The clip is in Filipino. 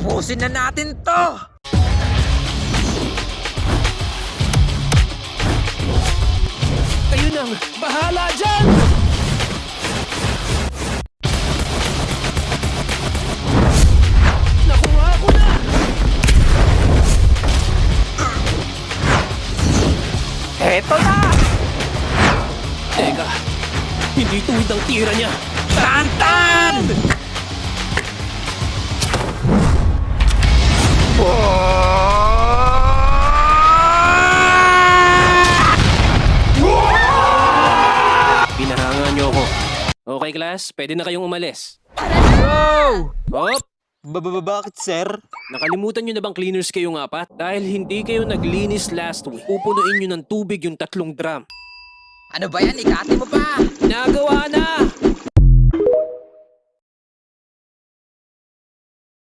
Tapusin na natin to! Kayo nang bahala dyan! Nakuha ko na! Eto na! Teka, hindi tuwid ang tira niya. Tantan! Pinahangan niyo ako. Okay, class, pwede na kayong umalis. Go! Hop! Bakit, sir? Nakalimutan nyo na bang cleaners kayong apat? Dahil hindi kayo naglinis last week, pupunuin nyo ng tubig yung 3 drum. Ano ba yan? Ikati mo pa! Nagawa na!